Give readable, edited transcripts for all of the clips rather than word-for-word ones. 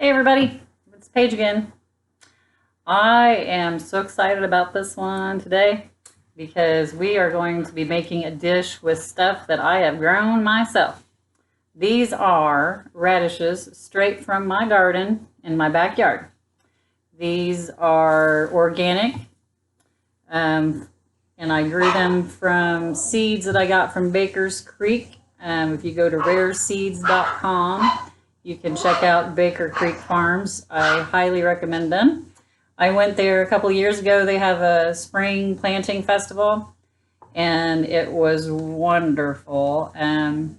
Hey everybody, it's Paige again. I am so excited about this one today because we are going to be making a dish with stuff that I have grown myself. These are radishes straight from my garden in my backyard. These are organic, and I grew them from seeds that I got from Baker's Creek. If you go to rareseeds.com, you can check out Baker Creek Farms. I highly recommend them. I went there a couple years ago. They have a spring planting festival, and it was wonderful. I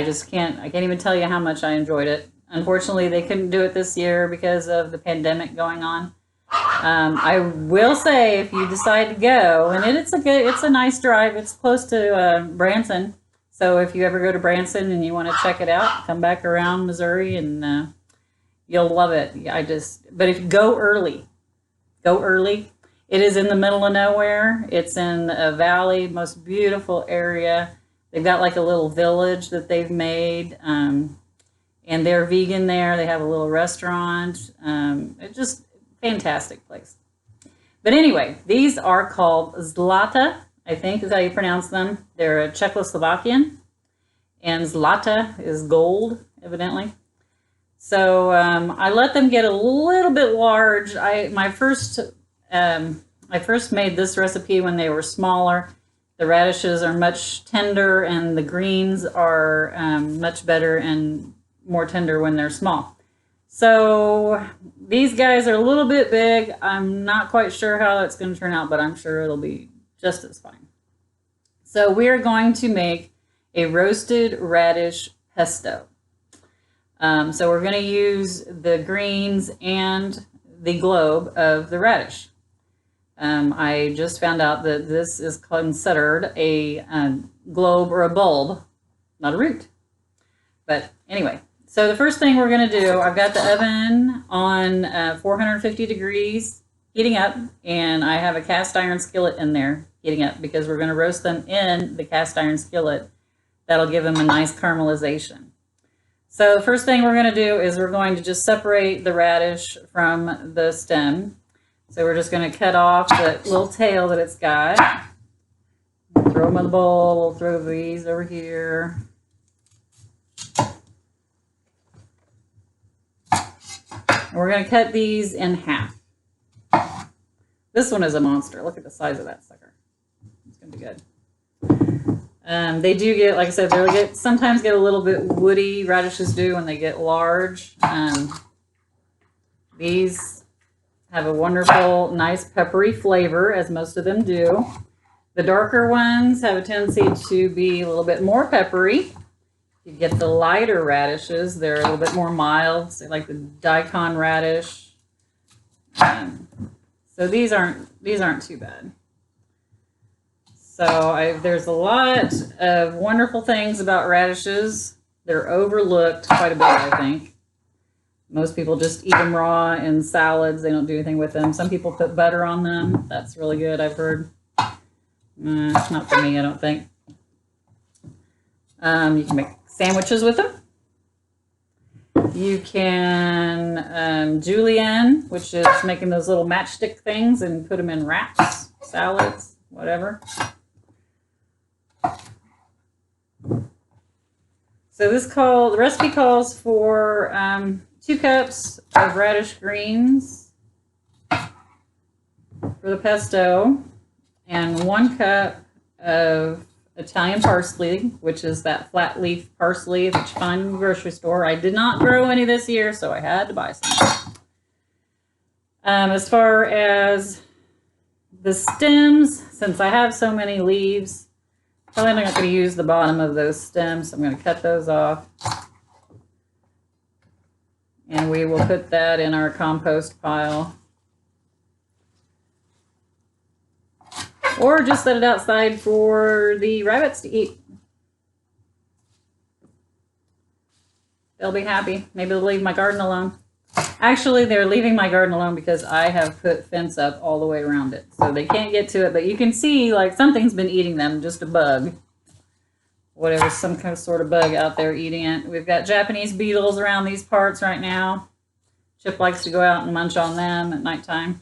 can't even tell you how much I enjoyed it. Unfortunately, they couldn't do it this year because of the pandemic going on. I will say, if you decide to go, and it's a nice drive. It's close to Branson. So if you ever go to Branson and you want to check it out, come back around Missouri and you'll love it. But if you go early. It is in the middle of nowhere. It's in a valley, most beautiful area. They've got like a little village that they've made, and they're vegan there. They have a little restaurant. It's just a fantastic place. But anyway, these are called Zlata, I think is how you pronounce them. They're Czechoslovakian, and Zlata is gold, evidently. So I let them get a little bit large. I first made this recipe when they were smaller. The radishes are much tender, and the greens are much better and more tender when they're small. So these guys are a little bit big. I'm not quite sure how that's going to turn out, but I'm sure it'll be just as fine. So we're going to make a roasted radish pesto. So we're going to use the greens and the globe of the radish. I just found out that this is considered a globe or a bulb, not a root. But anyway, so the first thing we're going to do, I've got the oven on 450 degrees heating up, and I have a cast iron skillet in there heating up because we're going to roast them in the cast iron skillet. That'll give them a nice caramelization. So the first thing we're going to do is we're going to just separate the radish from the stem. So we're just going to cut off the little tail that it's got. Throw them in the bowl. We'll throw these over here. And we're going to cut these in half. This one is a monster. Look at the size of that sucker. It's going to be good. They do get, like I said, they'll sometimes get a little bit woody. Radishes do when they get large. These have a wonderful, nice peppery flavor, as most of them do. The darker ones have a tendency to be a little bit more peppery. You get the lighter radishes; they're a little bit more mild, say like the daikon radish. So these aren't too bad. So there's a lot of wonderful things about radishes. They're overlooked quite a bit, I think. Most people just eat them raw in salads. They don't do anything with them. Some people put butter on them. That's really good, I've heard. Not for me, I don't think. You can make sandwiches with them. You can julienne, which is making those little matchstick things and put them in wraps, salads, whatever. So the recipe calls for 2 cups of radish greens for the pesto and 1 cup of Italian parsley, which is that flat leaf parsley that you find in the grocery store. I did not grow any this year, so I had to buy some. As far as the stems, since I have so many leaves, probably not going to use the bottom of those stems, so I'm going to cut those off. And we will put that in our compost pile. Or just set it outside for the rabbits to eat. They'll be happy. Maybe they'll leave my garden alone. Actually, they're leaving my garden alone because I have put fence up all the way around it. So they can't get to it, but you can see like something's been eating them, just a bug. Whatever, some kind of sort of bug out there eating it. We've got Japanese beetles around these parts right now. Chip likes to go out and munch on them at nighttime.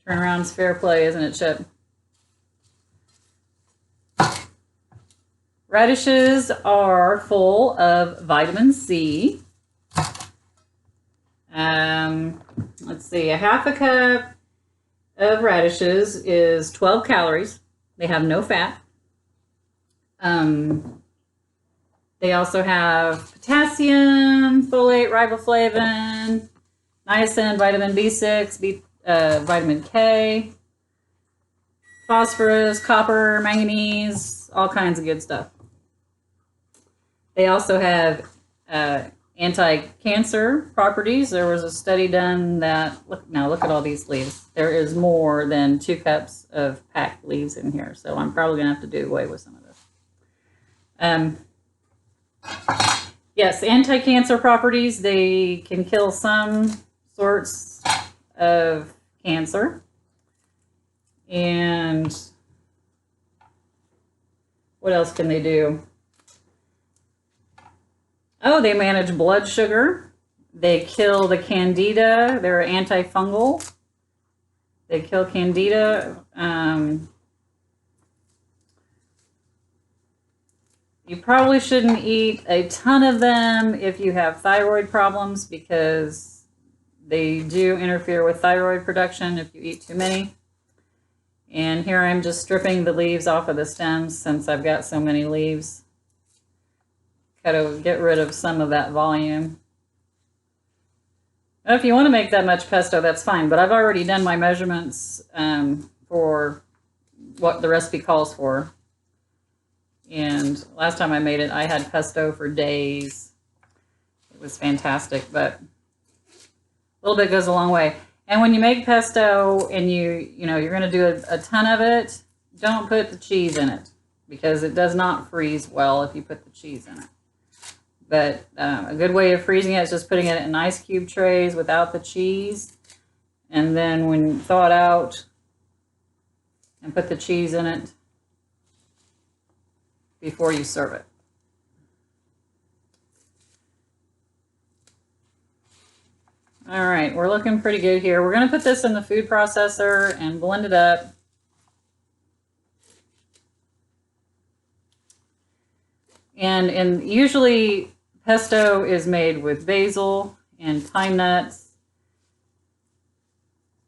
Turn around's fair play, isn't it, Chip? Radishes are full of vitamin C. Let's see, a half a cup of radishes is 12 calories. They have no fat. They also have potassium, folate, riboflavin, niacin, vitamin B6, vitamin K, phosphorus, copper, manganese, all kinds of good stuff. They also have anti-cancer properties. There was a study done that, look at all these leaves. There is more than 2 cups of packed leaves in here, so I'm probably going to have to do away with some of this. Yes, anti-cancer properties. They can kill some sorts of cancer. And what else can they do? Oh, they manage blood sugar. They kill the candida. They're antifungal. They kill candida. You probably shouldn't eat a ton of them if you have thyroid problems, because they do interfere with thyroid production if you eat too many. And here I'm just stripping the leaves off of the stems since I've got so many leaves. Gotta get rid of some of that volume. If you want to make that much pesto, that's fine, but I've already done my measurements for what the recipe calls for. And last time I made it, I had pesto for days. It was fantastic, but a little bit goes a long way. And when you make pesto and you're going to do a ton of it, don't put the cheese in it, because it does not freeze well if you put the cheese in it. But a good way of freezing it is just putting it in ice cube trays without the cheese. And then when you thaw it out and put the cheese in it before you serve it. All right, we're looking pretty good here. We're going to put this in the food processor and blend it up. And usually pesto is made with basil and pine nuts,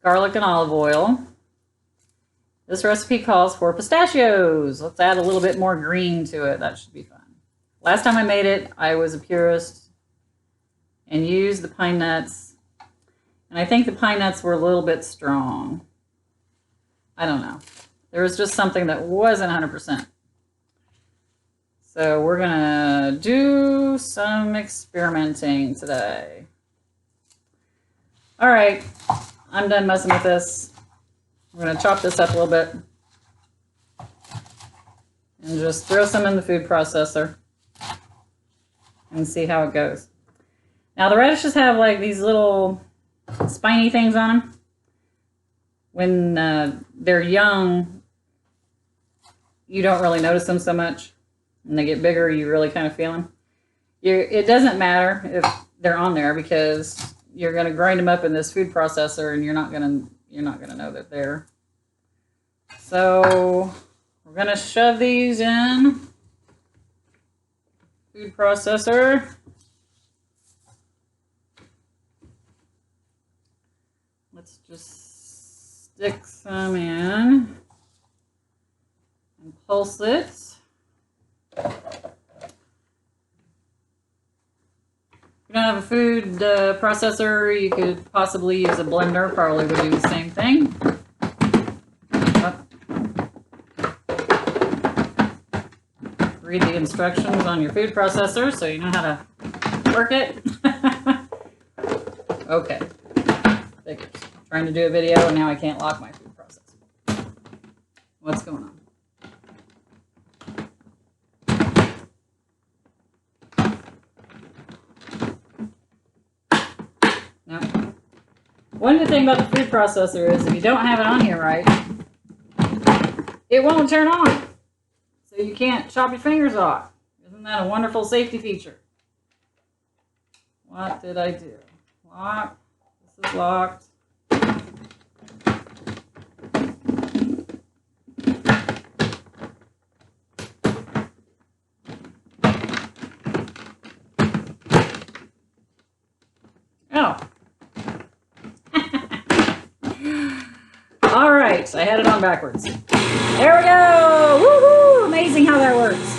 garlic, and olive oil. This recipe calls for pistachios. Let's add a little bit more green to it. That should be fun. Last time I made it, I was a purist and used the pine nuts. And I think the pine nuts were a little bit strong. I don't know. There was just something that wasn't 100%. So we're gonna do some experimenting today. All right, I'm done messing with this. We're gonna chop this up a little bit and just throw some in the food processor and see how it goes. Now the radishes have like these little spiny things on them. When they're young, you don't really notice them so much. When they get bigger, you really kind of feel them. It doesn't matter if they're on there, because you're going to grind them up in this food processor, and you're not going to know that they're. So we're going to shove these in food processor. Let's just stick some in and pulse it. If you don't have a food processor, you could possibly use a blender. Probably would do the same thing. Read the instructions on your food processor so you know how to work it. Okay. Figures. Trying to do a video and now I can't lock my food processor. What's going on? One good thing about the food processor is if you don't have it on here right, it won't turn on. So you can't chop your fingers off. Isn't that a wonderful safety feature? What did I do? Lock. This is locked. Oh. All right, I had it on backwards. There we go. Woohoo! Amazing how that works.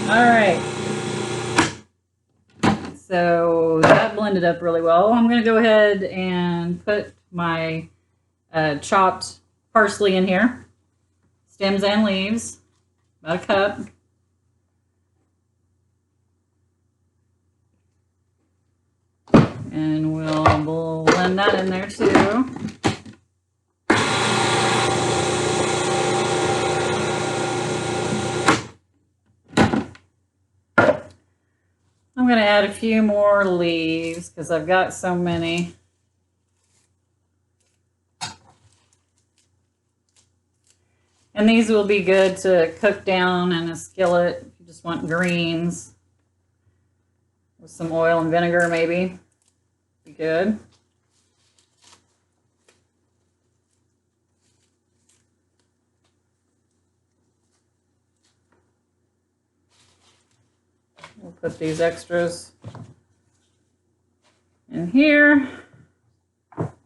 All right. So that blended up really well. I'm going to go ahead and put my chopped parsley in here. Stems and leaves. About a cup. And we'll blend that in there too. I'm going to add a few more leaves because I've got so many. And these will be good to cook down in a skillet if you just want greens. With some oil and vinegar maybe. Be good. We'll put these extras in here. All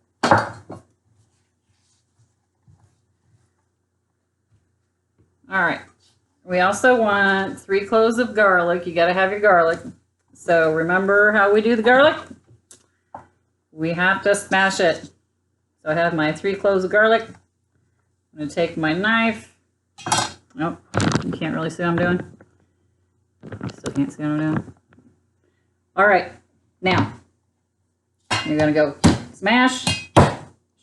right. We also want 3 cloves of garlic. You got to have your garlic. So remember how we do the garlic? We have to smash it. So I have my 3 cloves of garlic. I'm going to take my knife. Nope, you can't really see what I'm doing. Still can't see what I'm doing. All right, now you're going to go smash,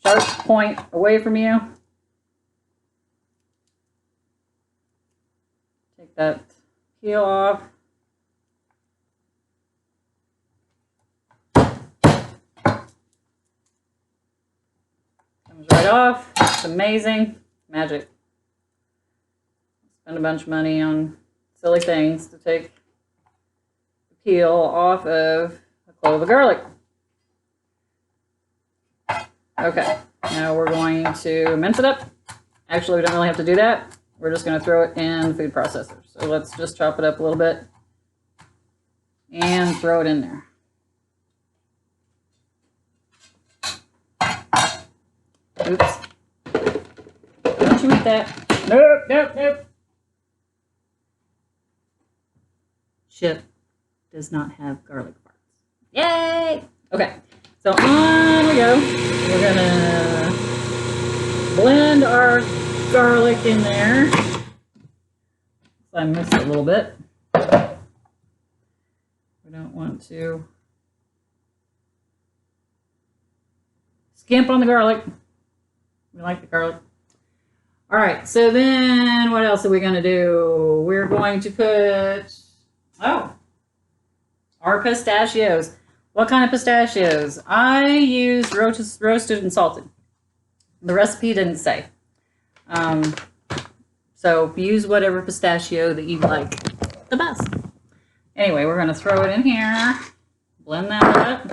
sharp point away from you. Take that peel off. Comes right off. It's amazing. Magic. Spend a bunch of money on silly things to take the peel off of a clove of garlic. Okay, now we're going to mince it up. Actually, we don't really have to do that. We're just going to throw it in the food processor. So let's just chop it up a little bit and throw it in there. Oops. Don't you eat that. Nope, nope, nope. Chip does not have garlic parts. Yay! Okay, so on we go. We're gonna blend our garlic in there. So I missed a little bit. We don't want to skimp on the garlic. We like the garlic. All right, so then what else are we gonna do? We're going to put, our pistachios. What kind of pistachios? I use roasted and salted. The recipe didn't say. So use whatever pistachio that you like the best. Anyway, we're going to throw it in here. Blend that up.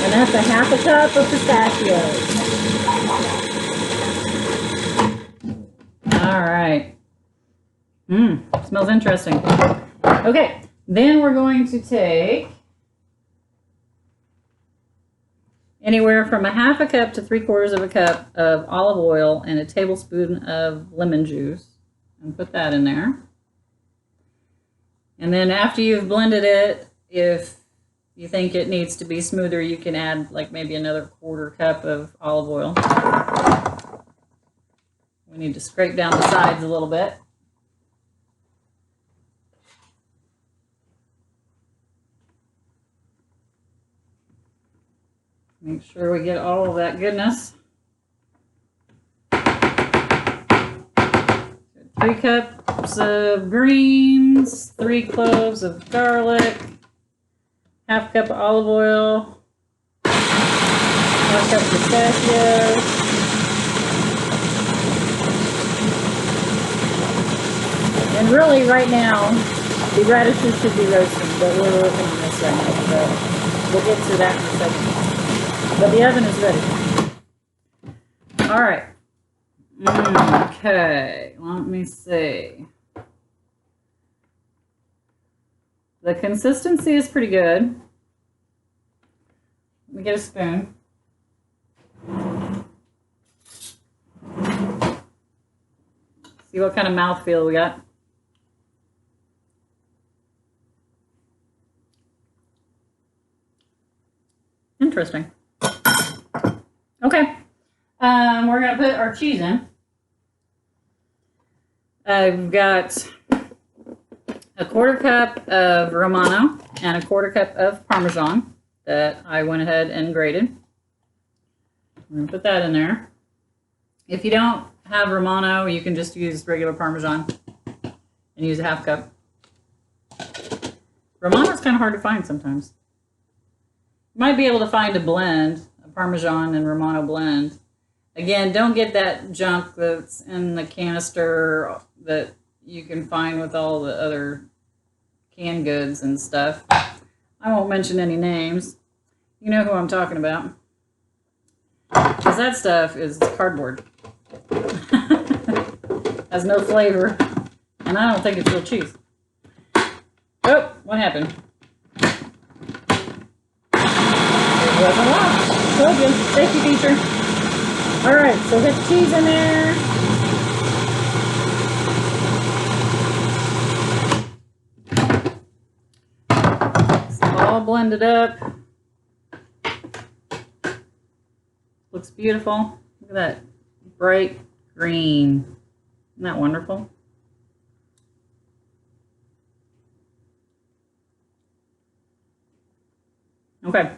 And that's a half a cup of pistachios. All right. Smells interesting. Okay, then we're going to take anywhere from a half a cup to 3/4 of a cup of olive oil and a tablespoon of lemon juice and put that in there. And then after you've blended it, if you think it needs to be smoother, you can add like maybe another 1/4 cup of olive oil. We need to scrape down the sides a little bit. Make sure we get all of that goodness. 3 cups of greens, 3 cloves of garlic, half cup of olive oil, 1 cup of pistachios, And really, right now, the radishes should be roasting, but we're working on this right now, so we'll get to that in a second. But the oven is ready. All right. Okay, let me see. The consistency is pretty good. Let me get a spoon. See what kind of mouthfeel we got. Interesting. Okay. We're going to put our cheese in. I've got a 1/4 cup of Romano and a 1/4 cup of Parmesan that I went ahead and grated. I'm going to put that in there. If you don't have Romano, you can just use regular Parmesan and use a 1/2 cup. Romano is kind of hard to find sometimes. You might be able to find a blend, a Parmesan and Romano blend. Again, don't get that junk that's in the canister that you can find with all the other canned goods and stuff. I won't mention any names. You know who I'm talking about. Because that stuff is cardboard. Has no flavor. And I don't think it's real cheese. Oh, what happened? It wasn't locked. Told you. Safety feature. Alright, so get the cheese in there. It's all blended up. Looks beautiful. Look at that bright green. Isn't that wonderful? Okay.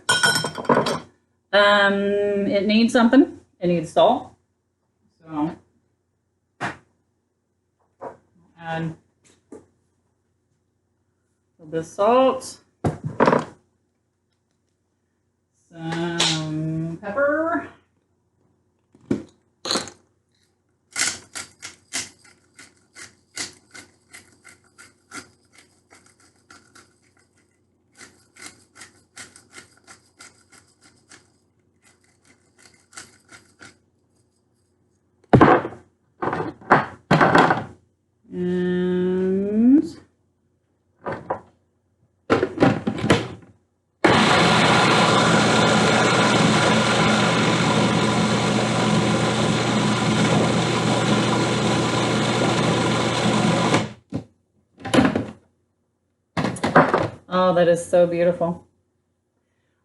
It needs something. It needs salt. So add a little bit of salt. Some pepper. And oh, that is so beautiful.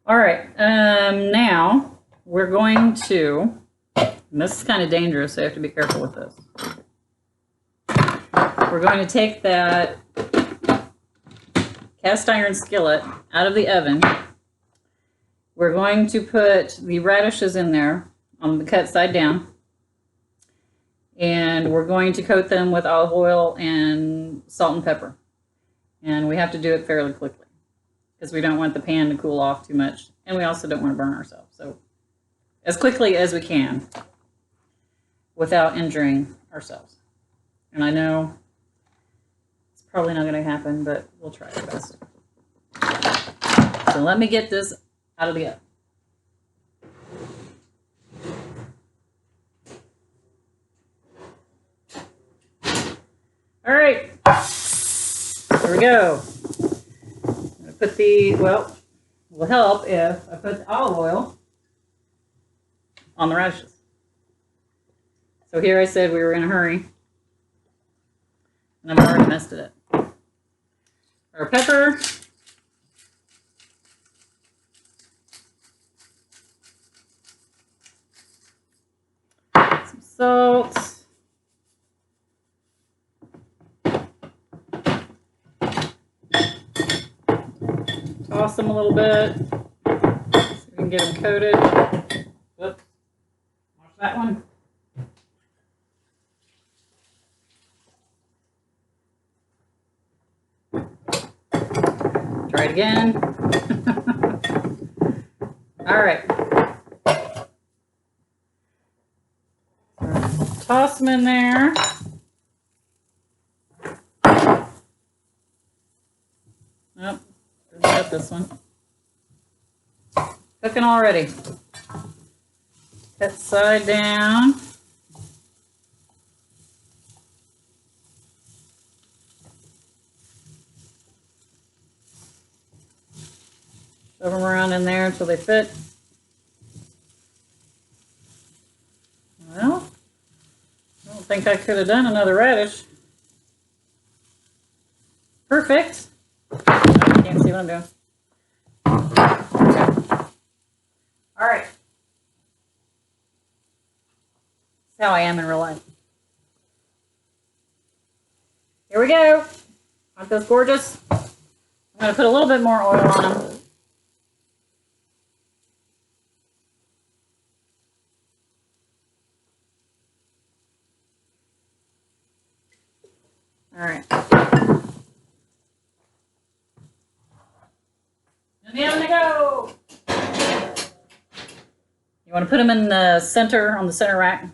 All right, now we're going to, and this is kind of dangerous, so you have to be careful with this. We're going to take that cast iron skillet out of the oven. We're going to put the radishes in there on the cut side down. And we're going to coat them with olive oil and salt and pepper. And we have to do it fairly quickly because we don't want the pan to cool off too much. And we also don't want to burn ourselves. So as quickly as we can without injuring ourselves. And I know it's probably not going to happen, but we'll try our best. So let me get this out of the oven. All right, here we go. I'm going to put the, well, it will help if I put the olive oil on the radishes. So here I said we were in a hurry, and I've already messed it up. Our pepper. Some salt. Toss them a little bit so we can get them coated. Oops. Watch that one. Try it again. All right. Toss them in there. this one. Cooking already. Cut side down. Shove them around in there until they fit. Well, I don't think I could have done another radish. Perfect. I can't see what I'm doing. All right. That's how I am in real life. Here we go. Aren't those gorgeous? I'm going to put a little bit more oil on them. All right. And down they go. You want to put them in the center, on the center rack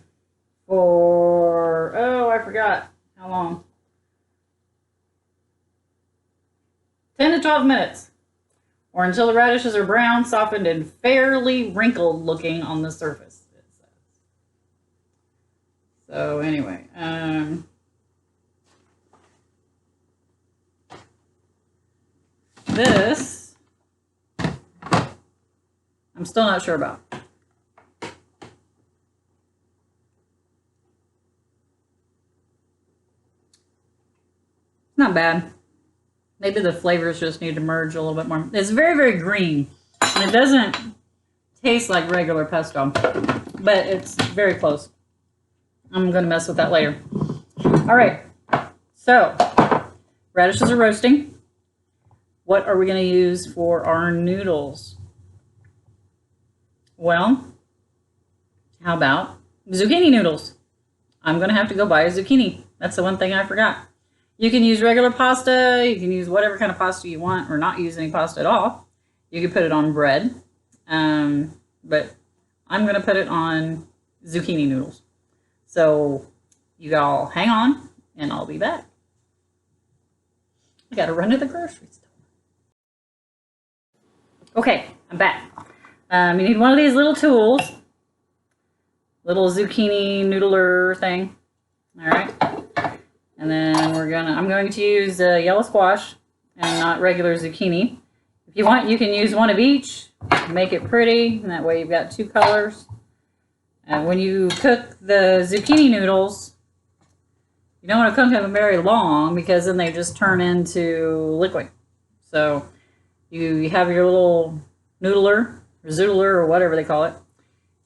for, oh, I forgot how long. 10 to 12 minutes. Or until the radishes are brown, softened, and fairly wrinkled looking on the surface, it says. So anyway, this, I'm still not sure about. Not bad. Maybe the flavors just need to merge a little bit more. It's very, very green. And it doesn't taste like regular pesto, but it's very close. I'm going to mess with that later. All right. So, radishes are roasting. What are we going to use for our noodles? Well, how about zucchini noodles? I'm going to have to go buy a zucchini. That's the one thing I forgot. You can use regular pasta. You can use whatever kind of pasta you want, or not use any pasta at all. You can put it on bread. But I'm going to put it on zucchini noodles. So you all hang on, and I'll be back. I got to run to the grocery store. Okay, I'm back. You need one of these little tools. Little zucchini noodler thing. All right. And then I'm going to use yellow squash and not regular zucchini. If you want, you can use one of each. Make it pretty, and that way you've got two colors. And when you cook the zucchini noodles, you don't want to cook them very long because then they just turn into liquid. So you have your little noodler, or zoodler, or whatever they call it,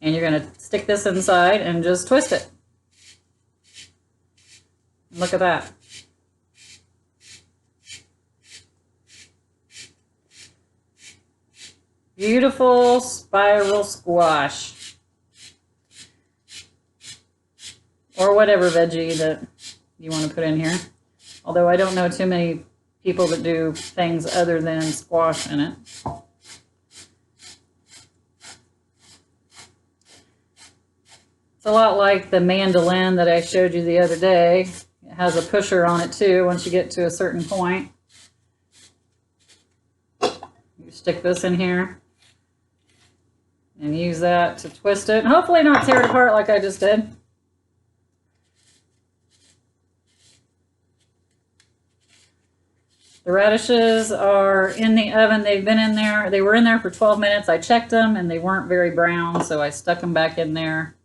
and you're going to stick this inside and just twist it. Look at that. Beautiful spiral squash. Or whatever veggie that you want to put in here. Although I don't know too many people that do things other than squash in it. It's a lot like the mandolin that I showed you the other day. It has a pusher on it too once you get to a certain point. You stick this in here and use that to twist it. Hopefully not tear it apart like I just did. The radishes are in the oven. They've been in there. They were in there for 12 minutes. I checked them and they weren't very brown, so I stuck them back in there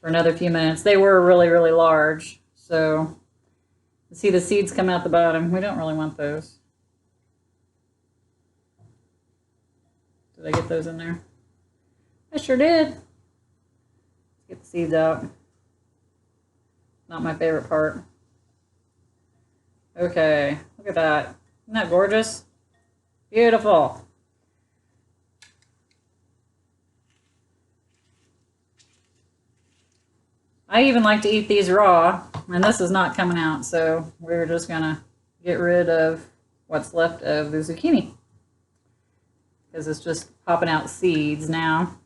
for another few minutes. They were really, really large. So you see the seeds come out the bottom. We don't really want those. Did I get those in there? I sure did. Let's get the seeds out. Not my favorite part. Okay, look at that. Isn't that gorgeous? Beautiful. I even like to eat these raw, and this is not coming out, so we're just gonna get rid of what's left of the zucchini because it's just popping out seeds now.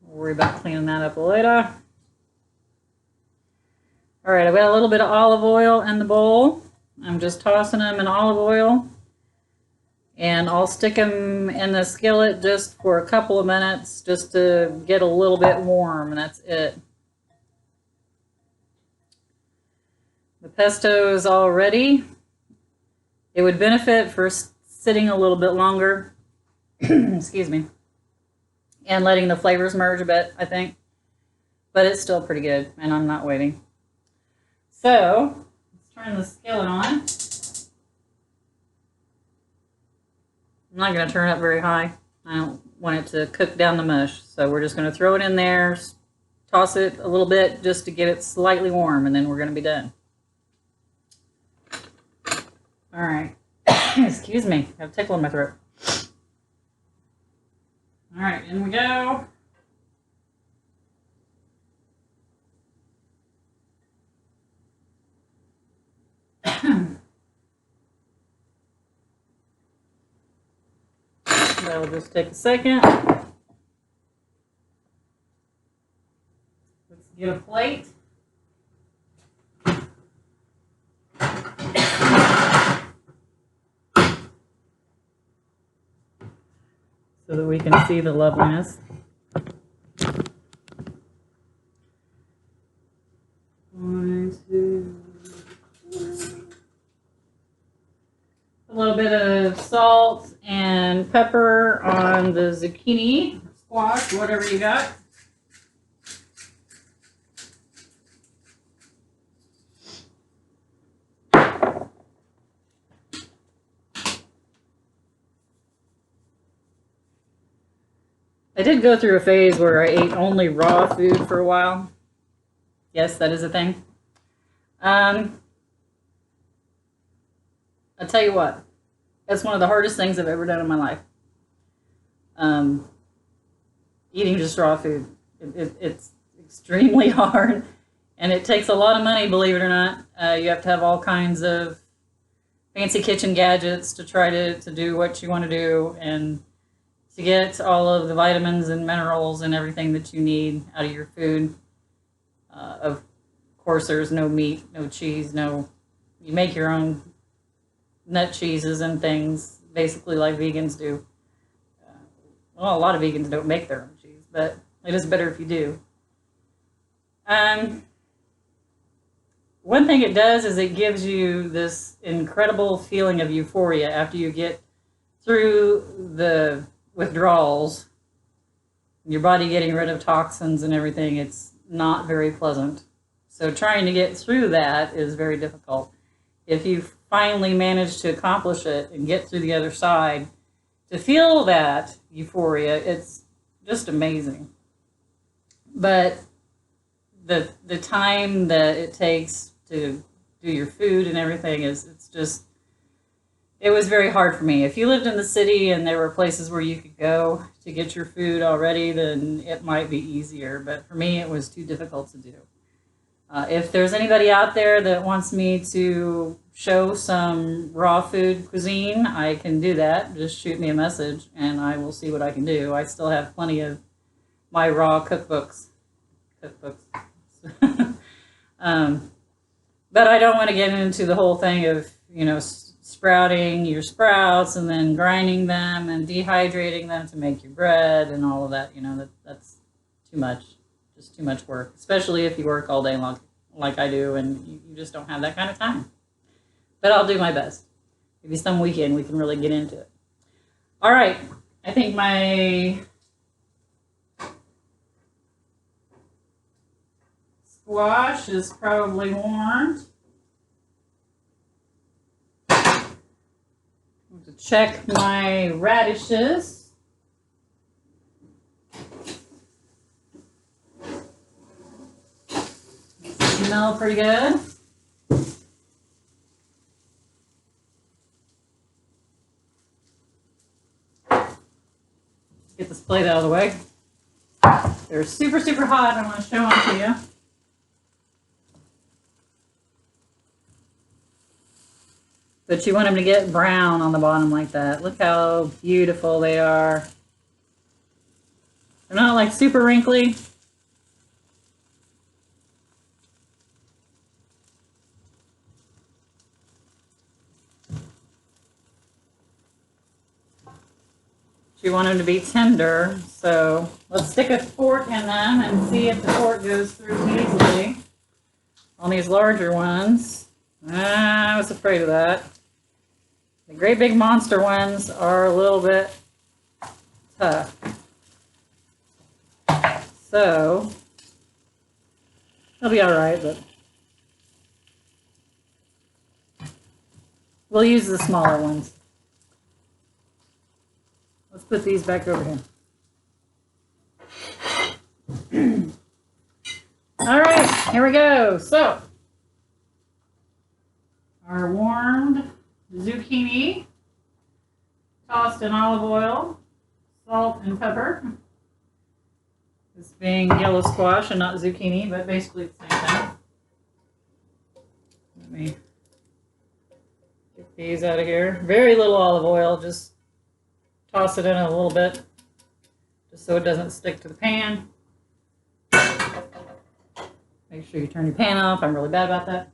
We'll worry about cleaning that up later. All right, I've got a little bit of olive oil in the bowl. I'm just tossing them in olive oil, and I'll stick them in the skillet just for a couple of minutes just to get a little bit warm, and that's it. The pesto is all ready. It would benefit for sitting a little bit longer, excuse me, and letting the flavors merge a bit, I think. But it's still pretty good, and I'm not waiting. So, let's turn the skillet on. I'm not going to turn it up very high. I don't want it to cook down the mush. So we're just going to throw it in there, toss it a little bit just to get it slightly warm, and then we're going to be done. All right. Excuse me. I have a tickle in my throat. All right, in we go. That'll just take a second. Let's get a plate. So that we can see the loveliness. One, two, three. A little bit of salt and pepper on the zucchini, squash, whatever you got. I did go through a phase where I ate only raw food for a while. Yes, that is a thing. I'll tell you what, that's one of the hardest things I've ever done in my life. Eating just raw food. It's extremely hard, and it takes a lot of money, believe it or not. You have to have all kinds of fancy kitchen gadgets to try to do what you want to do, and to get all of the vitamins and minerals and everything that you need out of your food. Of course, there's no meat, no cheese, you make your own nut cheeses and things, basically like vegans do. Well, a lot of vegans don't make their own cheese, but it is better if you do. One thing it does is it gives you this incredible feeling of euphoria after you get through the withdrawals, your body getting rid of toxins and everything. It's not very pleasant. So trying to get through that is very difficult. If you finally manage to accomplish it and get through the other side, to feel that euphoria, it's just amazing. But the time that it takes to do your food and everything it was very hard for me. If you lived in the city and there were places where you could go to get your food already, then it might be easier. But for me, it was too difficult to do. If there's anybody out there that wants me to show some raw food cuisine, I can do that. Just shoot me a message and I will see what I can do. I still have plenty of my raw cookbooks. But I don't want to get into the whole thing of, sprouting your sprouts and then grinding them and dehydrating them to make your bread and all of that. That's too much, just too much work, especially if you work all day long like I do and you just don't have that kind of time. But I'll do my best. Maybe some weekend we can really get into it. All right, I think my squash is probably warmed. To check my radishes. Smell pretty good. Get this plate out of the way. They're super, super hot. I want to show them to you. But you want them to get brown on the bottom like that. Look how beautiful they are. They're not like super wrinkly. She wanted them to be tender, so let's stick a fork in them and see if the fork goes through easily on these larger ones. I was afraid of that. The great big monster ones are a little bit tough. So, they'll be alright, but we'll use the smaller ones. Let's put these back over here. Alright, here we go. So, our warmed zucchini, tossed in olive oil, salt and pepper. This being yellow squash and not zucchini, but basically the same thing. Let me get these out of here. Very little olive oil, just toss it in a little bit, just so it doesn't stick to the pan. Make sure you turn your pan off. I'm really bad about that.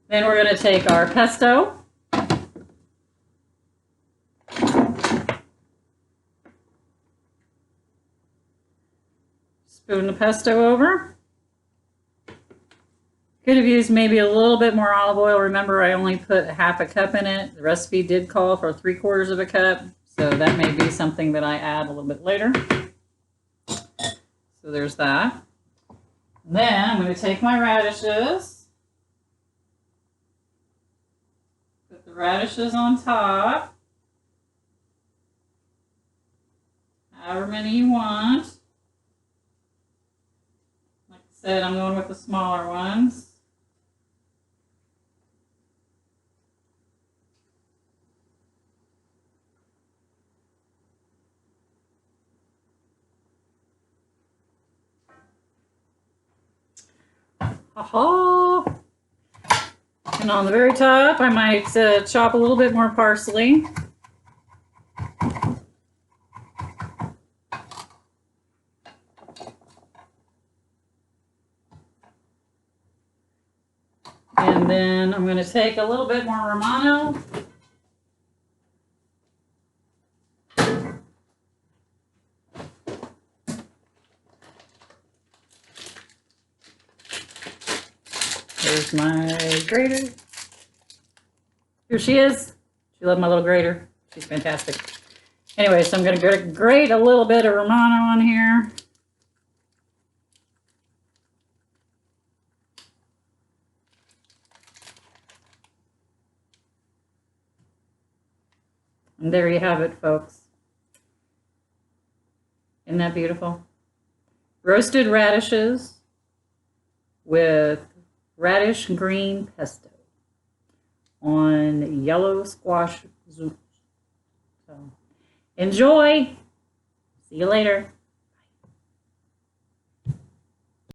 Then we're going to take our pesto. Spoon the pesto over. Could have used maybe a little bit more olive oil. Remember, I only put half a cup in it. The recipe did call for 3/4 of a cup, so that may be something that I add a little bit later. So there's that. Then I'm going to take my radishes. Put the radishes on top. However many you want. Like I said, I'm going with the smaller ones. Aha! And on the very top, I might chop a little bit more parsley. And then I'm going to take a little bit more Romano. There's my grater. Here she is. She loved my little grater. She's fantastic. Anyway, so I'm going to grate a little bit of Romano on here. And there you have it, folks. Isn't that beautiful? Roasted radishes with radish green pesto on yellow squash zoodles. So enjoy. See you later.